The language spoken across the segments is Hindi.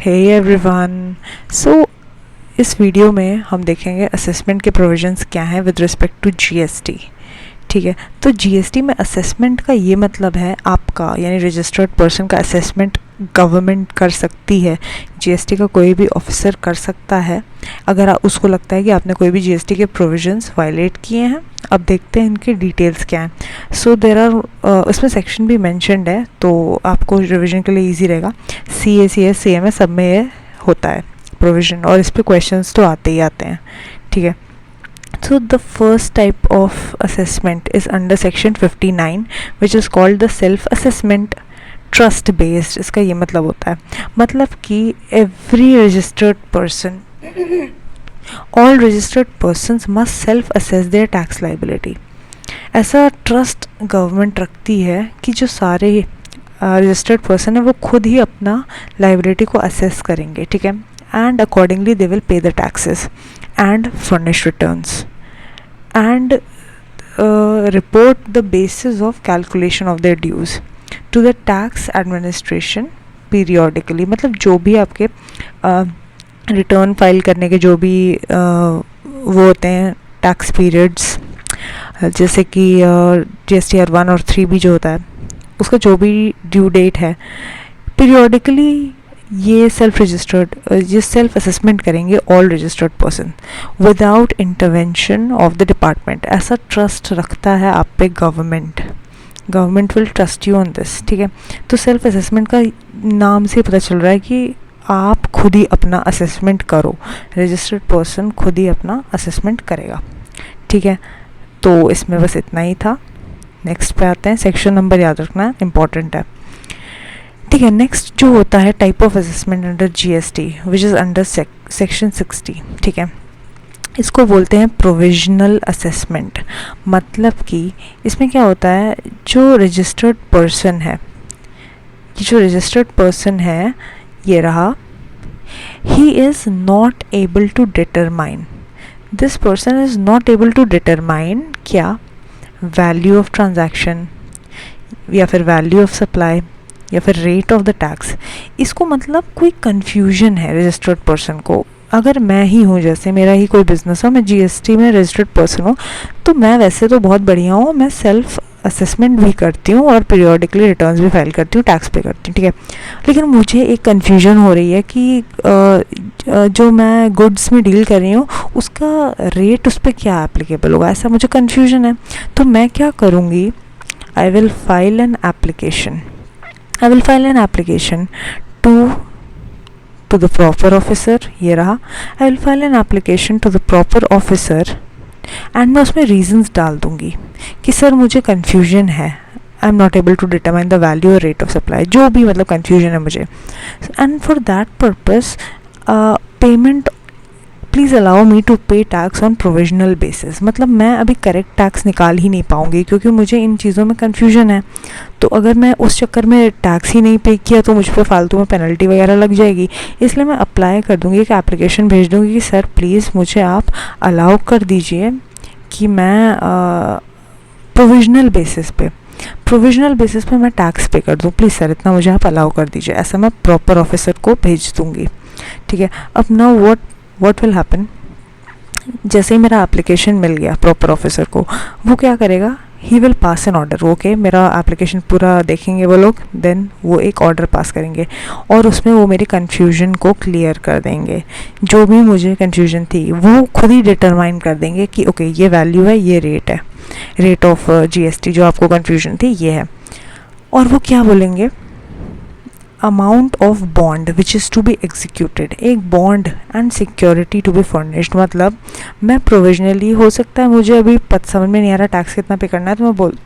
Hey everyone. इस वीडियो में हम देखेंगे असेसमेंट के प्रोविजंस क्या हैं विद रिस्पेक्ट टू जीएसटी। ठीक है, तो जीएसटी में असेसमेंट का ये मतलब है आपका यानी रजिस्टर्ड पर्सन का असेसमेंट गवर्नमेंट कर सकती है। जीएसटी का कोई भी ऑफिसर कर सकता है अगर उसको लगता है कि आपने कोई भी जीएसटी के प्रोविजंस वायलेट किए हैं। अब देखते हैं इनके डिटेल्स क्या हैं। देर आर इसमें सेक्शन भी मेंशन्ड है, तो आपको रिवीजन के लिए इजी रहेगा। CA, CMA सब में ये होता है प्रोविजन, और इस पे क्वेश्चंस तो आते ही आते हैं। ठीक है, so the first type of assessment is under section 59 which is called the self assessment trust based। इसका ये मतलब होता है, मतलब कि every registered person all registered persons must self assess their tax liability। ऐसा ट्रस्ट गवर्नमेंट रखती है कि जो सारे रजिस्टर्ड पर्सन है वो खुद ही अपना लाइबिलिटी को असेस करेंगे। ठीक है, and accordingly they will pay the taxes and furnish returns and report the basis of calculation of their dues to the tax administration periodically। मतलब जो भी आपके रिटर्न फाइल करने के जो भी वो होते हैं टैक्स पीरियड्स, जैसे कि GSTR 1 और 3 भी जो होता है उसका जो भी ड्यू डेट है, पीरियोडिकली ये सेल्फ असेसमेंट करेंगे all registered person without intervention of the department. ऐसा ट्रस्ट रखता है आप पे government will trust you on this. ठीक है, तो सेल्फ असेसमेंट का नाम से पता चल रहा है कि आप खुद ही अपना असेसमेंट करो, रजिस्टर्ड पर्सन खुद ही अपना असेसमेंट करेगा। ठीक है, तो इसमें बस इतना ही था। नेक्स्ट पे आते हैं, सेक्शन नंबर याद रखना इम्पॉर्टेंट है। ठीक है, नेक्स्ट जो होता है type of assessment under GST which is under section 60। ठीक है, इसको बोलते हैं प्रोविजनल असेसमेंट। मतलब कि इसमें क्या होता है, जो रजिस्टर्ड पर्सन है ये रहा, he is not able to determine, this person is not able to determine क्या, वैल्यू ऑफ ट्रांजैक्शन या फिर वैल्यू ऑफ सप्लाई या फिर रेट ऑफ द टैक्स। इसको मतलब कोई कन्फ्यूजन है रजिस्टर्ड पर्सन को। अगर मैं ही हूँ, जैसे मेरा ही कोई बिजनेस हो, मैं जीएसटी में रजिस्टर्ड पर्सन हूँ, तो मैं वैसे तो बहुत बढ़िया हूँ, मैं सेल्फ असेसमेंट भी करती हूँ और पीरियोडिकली रिटर्न्स भी फाइल करती हूँ, टैक्स पे करती हूँ। ठीक है, लेकिन मुझे एक कन्फ्यूजन हो रही है कि जो मैं गुड्स में डील कर रही हूँ उसका रेट उस पर क्या एप्लीकेबल होगा, ऐसा मुझे कन्फ्यूजन है। तो मैं क्या करूँगी, I will file an application to the proper officer। ये रहा, I will file an application to the proper officer and मैं उसमें reasons डाल दूँगी कि सर मुझे confusion है, I am not able to determine the value or rate of supply, जो भी मतलब confusion है मुझे, and for that purpose payment please allow me to pay tax on provisional basis. मतलब मैं अभी करेक्ट टैक्स निकाल ही नहीं पाऊँगी क्योंकि मुझे इन चीज़ों में कन्फ्यूजन है। तो अगर मैं उस चक्कर में टैक्स ही नहीं पे किया तो मुझ पर फालतू में पेनल्टी वगैरह लग जाएगी। इसलिए मैं अप्लाई कर दूँगी, एक एप्लीकेशन भेज दूँगी कि सर प्लीज़ मुझे आप अलाउ कर दीजिए कि मैं प्रोविजनल बेसिस पे मैं टैक्स पे कर दूँ, प्लीज़ सर इतना मुझे आप अलाउ कर दीजिए। ऐसा मैं प्रॉपर ऑफिसर को भेज दूँगी। ठीक है, अब नाउ व्हाट विल हैपन, जैसे ही मेरा एप्लीकेशन मिल गया प्रॉपर ऑफिसर को, वो क्या करेगा, he will pass an order. Okay, मेरा एप्लीकेशन पूरा देखेंगे वो लोग, देन वो एक ऑर्डर पास करेंगे और उसमें वो मेरी कन्फ्यूजन को क्लियर कर देंगे। जो भी मुझे कन्फ्यूजन थी वो खुद ही डिटरमाइन कर देंगे कि ओके ये वैल्यू है, ये रेट है, रेट ऑफ जीएसटी जो आपको कन्फ्यूजन थी ये है। और वो क्या बोलेंगे, amount of bond which is to be executed, एक bond and security to be furnished. मतलब मैं प्रोविजनली, हो सकता है मुझे अभी समझ में नहीं आ रहा टैक्स कितना पे करना है,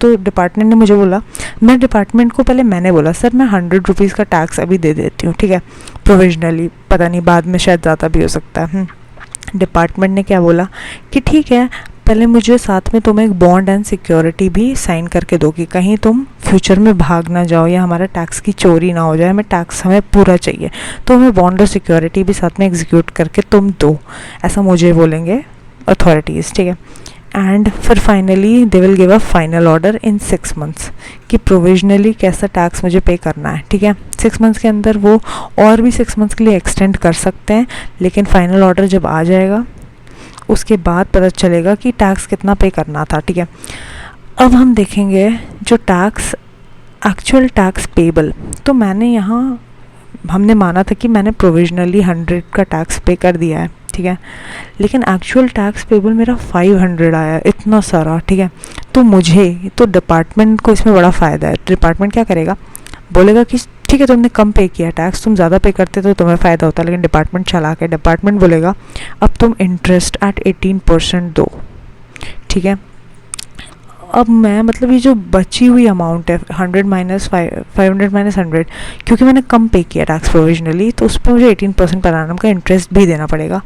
तो डिपार्टमेंट ने मुझे बोला, मैं डिपार्टमेंट को पहले मैंने बोला सर मैं 100 रुपीज़ का टैक्स अभी दे देती हूँ। ठीक है, प्रोविजनली, पता नहीं बाद में शायद ज़्यादा भी हो सकता है। डिपार्टमेंट ने क्या बोला कि ठीक है, पहले मुझे साथ में तुम एक बॉन्ड एंड सिक्योरिटी भी साइन करके दो कि कहीं तुम फ्यूचर में भाग ना जाओ या हमारा टैक्स की चोरी ना हो जाए, हमें टैक्स हमें पूरा चाहिए, तो हमें बॉन्ड और सिक्योरिटी भी साथ में एग्जीक्यूट करके तुम दो, ऐसा मुझे बोलेंगे अथॉरिटीज़। ठीक है, एंड फिर finally they will give a final order in 6 months कि प्रोविजनली कैसा टैक्स मुझे पे करना है, ठीक है। 6 मंथ्स के अंदर वो और भी 6 मंथ्स के लिए एक्सटेंड कर सकते हैं, लेकिन फाइनल ऑर्डर जब आ जाएगा उसके बाद पता चलेगा कि टैक्स कितना पे करना था, ठीक है। अब हम देखेंगे जो टैक्स एक्चुअल टैक्स पेबल, तो मैंने यहाँ हमने माना था कि मैंने प्रोविजनली 100 का टैक्स पे कर दिया है, ठीक है, लेकिन एक्चुअल टैक्स पेबल मेरा 500 आया, इतना सारा, ठीक है। तो मुझे तो डिपार्टमेंट को इसमें बड़ा फ़ायदा है। डिपार्टमेंट क्या करेगा, बोलेगा कि ठीक है तुमने कम पे किया टैक्स, तुम ज़्यादा पे करते तो तुम्हें फ़ायदा होता, लेकिन डिपार्टमेंट चला के डिपार्टमेंट बोलेगा अब तुम इंटरेस्ट एट 18% दो, ठीक है। अब मैं मतलब ये जो बची हुई अमाउंट है 100 माइनस 500 माइनस 100, क्योंकि मैंने कम पे किया टैक्स प्रोविजनली, तो उस पर मुझे 18% पर एनम का इंटरेस्ट भी देना पड़ेगा।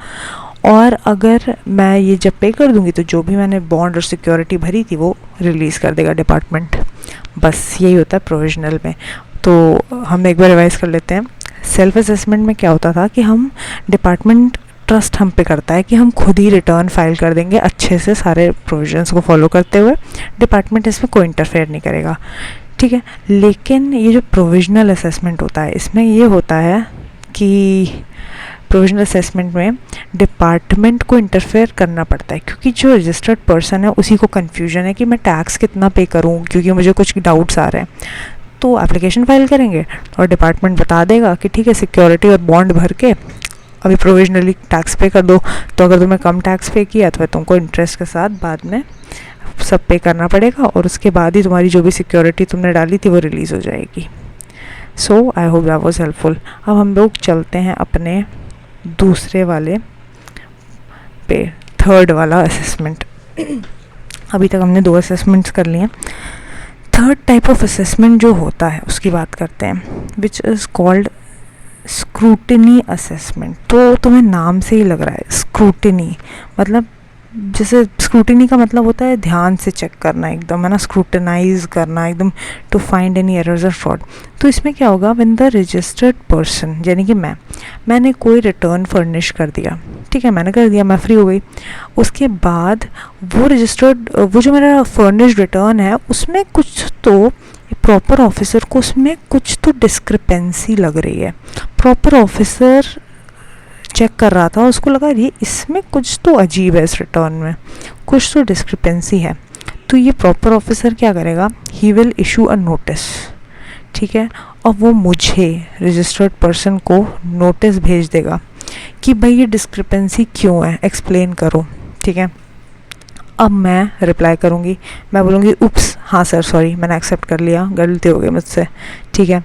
और अगर मैं ये जब पे कर दूंगी तो जो भी मैंने बॉन्ड और सिक्योरिटी भरी थी वो रिलीज़ कर देगा डिपार्टमेंट। बस यही होता है प्रोविजनल में। तो हम एक बार रिवाइज़ कर लेते हैं। सेल्फ असेसमेंट में क्या होता था कि हम डिपार्टमेंट ट्रस्ट हम पे करता है कि हम खुद ही रिटर्न फाइल कर देंगे अच्छे से सारे प्रोविजंस को फॉलो करते हुए, डिपार्टमेंट इसमें कोई इंटरफेयर नहीं करेगा, ठीक है। लेकिन ये जो प्रोविजनल असेसमेंट होता है इसमें ये होता है कि प्रोविजनल असेसमेंट में डिपार्टमेंट को इंटरफेयर करना पड़ता है, क्योंकि जो रजिस्टर्ड पर्सन है उसी को कन्फ्यूजन है कि मैं टैक्स कितना पे करूँ, क्योंकि मुझे कुछ डाउट्स आ रहे हैं। तो एप्लीकेशन फाइल करेंगे और डिपार्टमेंट बता देगा कि ठीक है सिक्योरिटी और बॉन्ड भर के अभी प्रोविजनली टैक्स पे कर दो, तो अगर तुम्हें कम टैक्स पे किया तो तुमको इंटरेस्ट के साथ बाद में सब पे करना पड़ेगा, और उसके बाद ही तुम्हारी जो भी सिक्योरिटी तुमने डाली थी वो रिलीज़ हो जाएगी। So I hope that was helpful. अब हम लोग चलते हैं अपने दूसरे वाले पे, थर्ड वाला असेसमेंट। अभी तक हमने 2 असेसमेंट्स कर लिए हैं। थर्ड टाइप ऑफ असेसमेंट जो होता है उसकी बात करते हैं, which is called scrutiny assessment. तो तुम्हें नाम से ही लग रहा है स्क्रूटिनी, मतलब जैसे स्क्रूटिनी का मतलब होता है ध्यान से चेक करना, एकदम है ना, स्क्रूटनाइज करना एकदम, टू फाइंड एनी एरर्स और फ्रॉड। तो इसमें क्या होगा, व्हेन द रजिस्टर्ड पर्सन यानी कि मैंने कोई रिटर्न फर्निश कर दिया, ठीक है, मैंने कर दिया, मैं फ्री हो गई। उसके बाद वो जो मेरा फर्निश्ड रिटर्न है उसमें कुछ तो प्रॉपर ऑफिसर को उसमें कुछ तो डिस्क्रिपेंसी लग रही है। प्रॉपर ऑफिसर चेक कर रहा था, उसको लगा ये इसमें कुछ तो अजीब है, इस रिटर्न में कुछ तो डिस्क्रिपेंसी है। तो ये प्रॉपर ऑफिसर क्या करेगा, he will issue a notice, ठीक है, और वो मुझे रजिस्टर्ड पर्सन को नोटिस भेज देगा कि भाई ये डिस्क्रिपेंसी क्यों है, एक्सप्लेन करो, ठीक है। अब मैं रिप्लाई करूँगी, मैं बोलूँगी उप्स, हाँ सर सॉरी, मैंने एक्सेप्ट कर लिया, गलती हो गई मुझसे, ठीक है।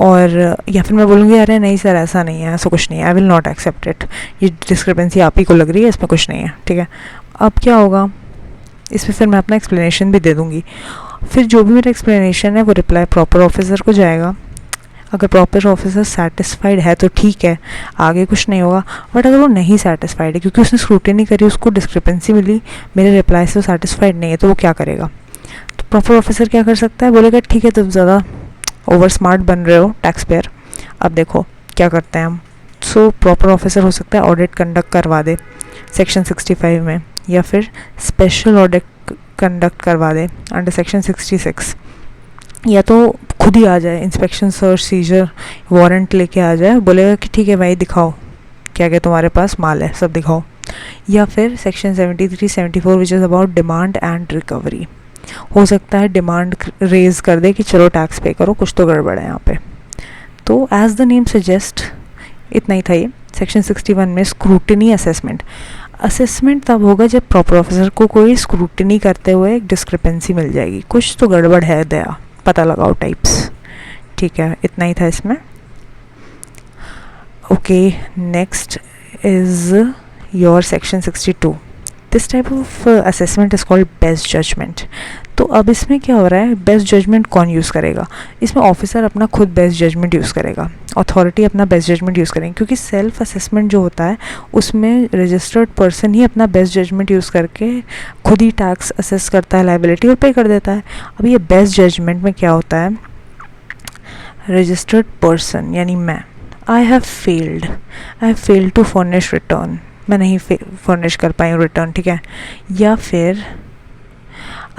और या फिर मैं बोलूँगी अरे नहीं सर ऐसा नहीं है, ऐसा कुछ नहीं है, I will not accept it, ये डिस्क्रिपेंसी आप ही को लग रही है, इसमें कुछ नहीं है, ठीक है। अब क्या होगा, इसमें फिर मैं अपना एक्सप्लेनेशन भी दे दूँगी। फिर जो भी मेरा एक्सप्लेनेशन है वो रिप्लाई प्रॉपर ऑफिसर को जाएगा। अगर प्रॉपर ऑफिसर सेटिस्फाइड है तो ठीक है, आगे कुछ नहीं होगा। बट अगर वो नहीं सेटिस्फाइड है, क्योंकि उसने स्क्रूटिनी करी, उसको डिस्क्रिपेंसी मिली, मेरे रिप्लाई से वो सेटिस्फाइड नहीं है, तो वो क्या करेगा, तो प्रॉपर ऑफिसर क्या कर सकता है, बोलेगा ठीक है तुम ज़्यादा ओवर स्मार्ट बन रहे हो टैक्स पेयर, अब देखो क्या करते हैं हम। सो प्रॉपर ऑफिसर हो सकता है ऑडिट कंडक्ट करवा दे सेक्शन 65 में, या फिर स्पेशल ऑडिट कंडक्ट करवा दे अंडर सेक्शन 66, या तो खुद ही आ जाए, इंस्पेक्शन सर्च सीजर वारंट लेके आ जाए, बोलेगा कि ठीक है भाई दिखाओ क्या क्या तुम्हारे पास माल है, सब दिखाओ। या फिर section 73-74 which is about demand and recovery, हो सकता है डिमांड रेज कर दे कि चलो टैक्स पे करो, कुछ तो गड़बड़ है यहाँ पे। तो एज द नेम सजेस्ट, इतना ही था ये सेक्शन 61 में स्क्रूटिनी असेसमेंट। असेसमेंट तब होगा जब प्रॉपर ऑफिसर को कोई स्क्रूटिनी करते हुए एक डिस्क्रिपेंसी मिल जाएगी, कुछ तो गड़बड़ है दया, पता लगाओ टाइप्स, ठीक है, इतना ही था इसमें। Okay, next is your section 62। This type of assessment is called best judgment. तो अब इसमें क्या हो रहा है, बेस्ट जजमेंट कौन यूज़ करेगा, इसमें ऑफिसर अपना खुद बेस्ट जजमेंट यूज़ करेगा, अथॉरिटी अपना बेस्ट जजमेंट यूज़ करेंगे, क्योंकि सेल्फ असेसमेंट जो होता है उसमें रजिस्टर्ड पर्सन ही अपना बेस्ट जजमेंट यूज़ करके खुद ही टैक्स असेस करता है, लायबिलिटी और पे कर देता है। अब ये बेस्ट जजमेंट में क्या होता है, रजिस्टर्ड पर्सन यानी मैं, I have failed to furnish return, मैं नहीं फर्निश कर पाई हूँ रिटर्न, ठीक है। या फिर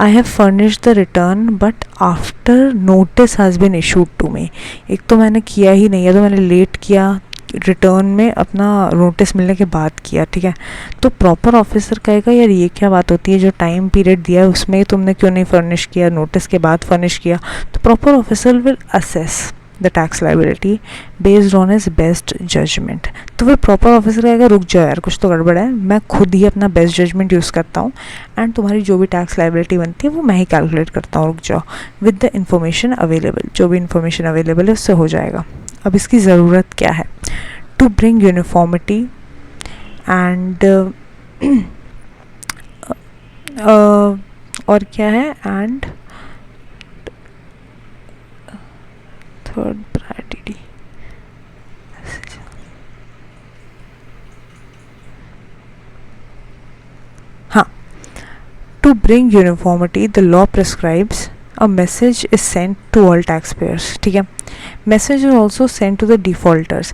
I have furnish the return but after notice has been issued to me, एक तो मैंने किया ही नहीं है, तो मैंने लेट किया रिटर्न में, अपना नोटिस मिलने के बाद किया, ठीक है। तो प्रॉपर ऑफिसर कहेगा यार ये क्या बात होती है, जो टाइम पीरियड दिया है उसमें तुमने क्यों नहीं फर्निश किया, नोटिस के बाद फर्निश किया। तो proper officer will assess the tax liability based on his best judgment. तो फिर प्रॉपर ऑफिसर कहेगा रुक जाओ यार, कुछ तो गड़बड़ है, मैं खुद ही अपना बेस्ट जजमेंट यूज़ करता हूँ एंड तुम्हारी जो भी टैक्स लाइबिलिटी बनती है वो मैं ही कैलकुलेट करता हूँ, रुक जाओ, विद द इन्फॉर्मेशन अवेलेबल, जो भी इन्फॉर्मेशन अवेलेबल है उससे हो जाएगा। अब इसकी ज़रूरत क्या है, टू ब्रिंग यूनिफॉर्मिटी एंड और क्या है, एंड थर्ड प्रायोरिटी, हाँ, to bring uniformity the law prescribes a message is sent to all taxpayers, ठीक है। Message is also send to the defaulters.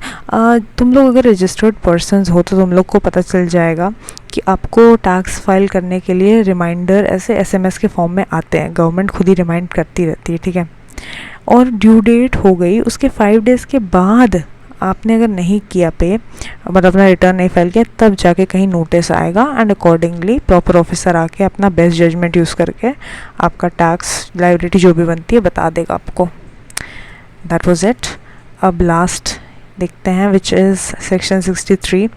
तुम लोग अगर रजिस्टर्ड पर्सनस हो तो तुम लोग को पता चल जाएगा कि आपको टैक्स फाइल करने के लिए रिमाइंडर ऐसे एसएमएस के फॉर्म में आते हैं, गवर्नमेंट खुद ही रिमाइंड करती रहती है, ठीक है। और ड्यू डेट हो गई उसके 5 डेज़ के बाद आपने अगर नहीं किया पे, मतलब अपना रिटर्न नहीं फाइल किया, तब जाके कहीं नोटिस आएगा एंड अकॉर्डिंगली प्रॉपर ऑफिसर आके अपना बेस्ट जजमेंट यूज़ करके आपका टैक्स लायबिलिटी जो भी बनती है बता देगा आपको। That was it. अब लास्ट देखते हैं which is section 63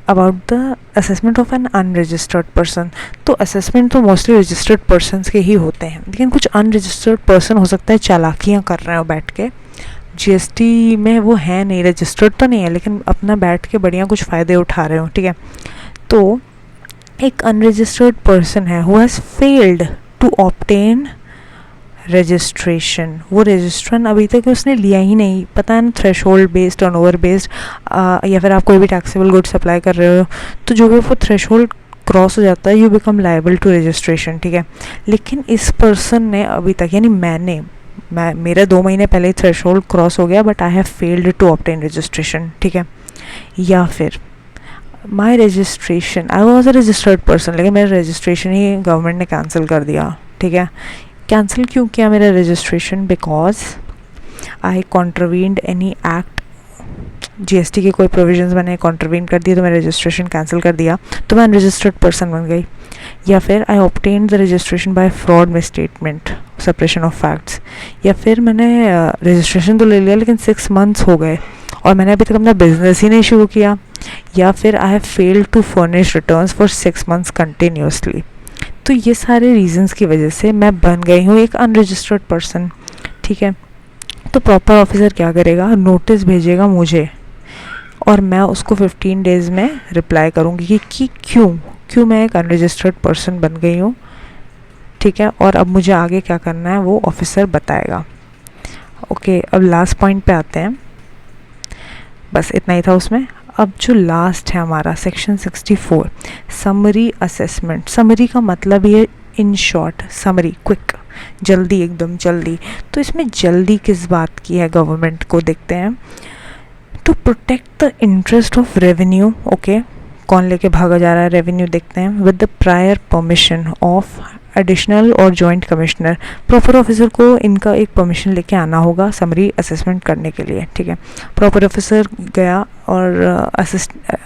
about the assessment of N unregistered person. तो असेसमेंट तो मोस्टली रजिस्टर्ड पर्सनस के ही होते हैं, लेकिन कुछ अनरजिस्टर्ड पर्सन हो सकता है चालाकियाँ कर रहे हो बैठ के, जीएसटी में वो है नहीं, रजिस्टर्ड तो नहीं है लेकिन अपना बैठ के बढ़िया कुछ फ़ायदे उठा रहे हो, ठीक है। तो एक अनरजिस्टर्ड पर्सन है who has failed to obtain registration, वो रजिस्ट्रेशन अभी तक उसने लिया ही नहीं, पता है ना, थ्रेशोल्ड बेस्ड, टर्नओवर बेस्ड, या फिर आप कोई भी टैक्सेबल गुड्स अप्लाई कर रहे हो तो जो भी वो थ्रेशोल्ड क्रॉस हो जाता है you become liable to registration, ठीक है। लेकिन इस पर्सन ने अभी तक, यानी मेरा 2 महीने पहले ही थ्रेशोल्ड क्रॉस हो गया but I have failed to obtain registration, ठीक है। या फिर my registration, I was a registered person लेकिन मेरा रजिस्ट्रेशन ही गवर्नमेंट ने कैंसिल कर दिया, ठीक है। कैंसिल क्यों किया मेरा registration, because I contravened any act, GST के कोई प्रोविजंस मैंने कॉन्ट्रवीन कर दिए तो मेरा रजिस्ट्रेशन कैंसिल कर दिया, तो मैं अनरजिस्टर्ड पर्सन बन गई। या फिर I obtain the registration by fraud misstatement, separation of facts. या फिर मैंने रजिस्ट्रेशन तो ले लिया लेकिन 6 मंथ्स हो गए और मैंने अभी तक अपना बिजनेस ही नहीं शुरू किया। या फिर I have failed to furnish returns for 6 months continuously. तो ये सारे रीजंस की वजह से मैं बन गई हूँ एक अनरजिस्टर्ड पर्सन, ठीक है। तो प्रॉपर ऑफिसर क्या करेगा, नोटिस भेजेगा मुझे और मैं उसको 15 डेज़ में रिप्लाई करूँगी कि क्यों मैं एक अनरजिस्टर्ड पर्सन बन गई हूँ, ठीक है। और अब मुझे आगे क्या करना है वो ऑफिसर बताएगा। ओके, अब लास्ट पॉइंट पे आते हैं, बस इतना ही था उसमें। अब जो लास्ट है हमारा सेक्शन 64, समरी असेसमेंट। समरी का मतलब ये इन शॉर्ट, समरी, क्विक, जल्दी, एकदम जल्दी। तो इसमें जल्दी किस बात की है गवर्नमेंट को, देखते हैं। To protect the interest of revenue, okay, कौन लेके भागा जा रहा है रेवेन्यू, देखते हैं। With the prior permission of additional और जॉइंट कमिश्नर, प्रॉपर ऑफिसर को इनका एक परमिशन लेके आना होगा समरी असेसमेंट करने के लिए, ठीक है। प्रॉपर ऑफिसर गया और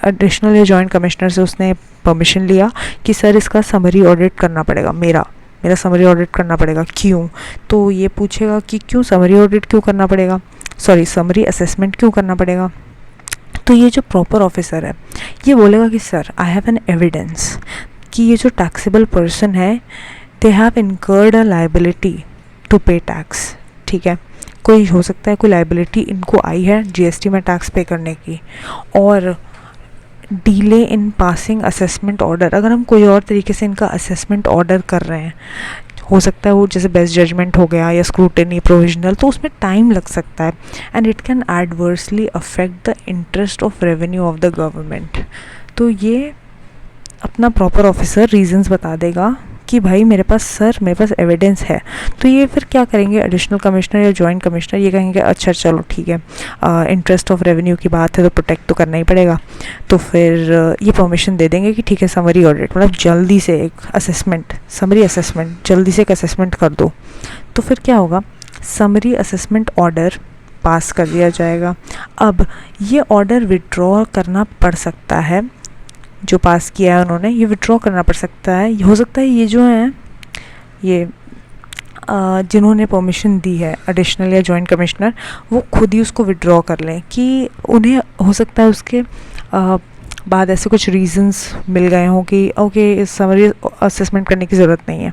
एडिशनल या जॉइंट कमिश्नर से उसने परमिशन लिया कि सर इसका समरी ऑडिट करना पड़ेगा, मेरा समरी ऑडिट करना पड़ेगा। क्यों, तो ये पूछेगा कि क्यों समरी ऑडिट क्यों करना पड़ेगा, सॉरी समरी असेसमेंट क्यों करना पड़ेगा। तो ये जो प्रॉपर ऑफिसर है ये बोलेगा कि sir I have an evidence कि ये जो टैक्सेबल पर्सन है they have incurred a liability to pay tax, ठीक है। कोई हो सकता है कोई लायबिलिटी इनको आई है जीएसटी में टैक्स पे करने की, और delay in passing assessment order, अगर हम कोई और तरीके से इनका असेसमेंट ऑर्डर कर रहे हैं, हो सकता है वो जैसे बेस्ट जजमेंट हो गया या स्क्रूटनी प्रोविजनल, तो उसमें टाइम लग सकता है and it can adversely affect the interest of revenue of the government. तो ये अपना प्रॉपर ऑफिसर रीजंस बता देगा कि कि भाई मेरे पास एविडेंस है, तो ये फिर क्या करेंगे, एडिशनल कमिश्नर या जॉइंट कमिश्नर ये कहेंगे अच्छा चलो ठीक है, इंटरेस्ट ऑफ रेवेन्यू की बात है तो प्रोटेक्ट तो करना ही पड़ेगा, तो फिर ये परमिशन दे देंगे कि ठीक है समरी ऑडिट, मतलब जल्दी से एक असेसमेंट, समरी असेसमेंट, जल्दी से एक असेसमेंट कर दो। तो फिर क्या होगा, समरी असेसमेंट ऑर्डर पास कर दिया जाएगा। अब ये ऑर्डर विड्रॉ करना पड़ सकता है, जो पास किया है उन्होंने, ये विड्रॉ करना पड़ सकता है। हो सकता है ये जो हैं ये जिन्होंने परमिशन दी है एडिशनल या जॉइंट कमिश्नर, वो खुद ही उसको विड्रॉ कर लें, कि उन्हें हो सकता है उसके बाद ऐसे कुछ रीजंस मिल गए हों कि ओके इस समरी असेसमेंट करने की ज़रूरत नहीं है,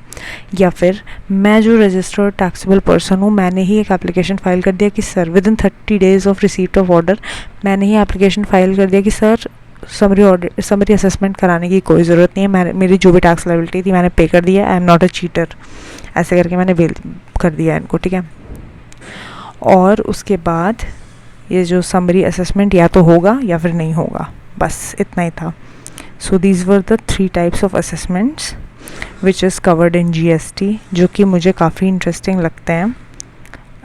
या फिर मैं जो रजिस्टर्ड टैक्सेबल पर्सन हूँ मैंने ही एक एप्लीकेशन फ़ाइल कर दिया कि sir with in 30 days of receipt of order मैंने ही एप्लीकेशन फ़ाइल कर दिया कि सर समरी असेसमेंट कराने की कोई ज़रूरत नहीं है, मेरी जो भी टैक्स लायबिलिटी थी मैंने पे कर दिया, I am not a cheater, ऐसे करके मैंने बेल कर दिया इनको, ठीक है। और उसके बाद ये जो समरी असेसमेंट या तो होगा या फिर नहीं होगा, बस इतना ही था। So these were the 3 types of assessments which is covered in GST, जो कि मुझे काफ़ी इंटरेस्टिंग लगते हैं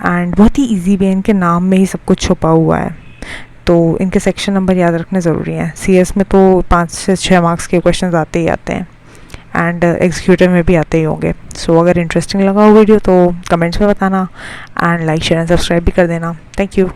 एंड बहुत ही ईजी भी है, इनके नाम में ही सब कुछ छुपा हुआ है, तो इनके सेक्शन नंबर याद रखने ज़रूरी हैं। सीएस में तो 5 से 6 मार्क्स के क्वेश्चंस आते ही आते हैं एंड एग्जीक्यूटिव में भी आते ही होंगे। सो अगर इंटरेस्टिंग लगा हो वीडियो तो कमेंट्स में बताना and like share and subscribe भी कर देना। Thank you.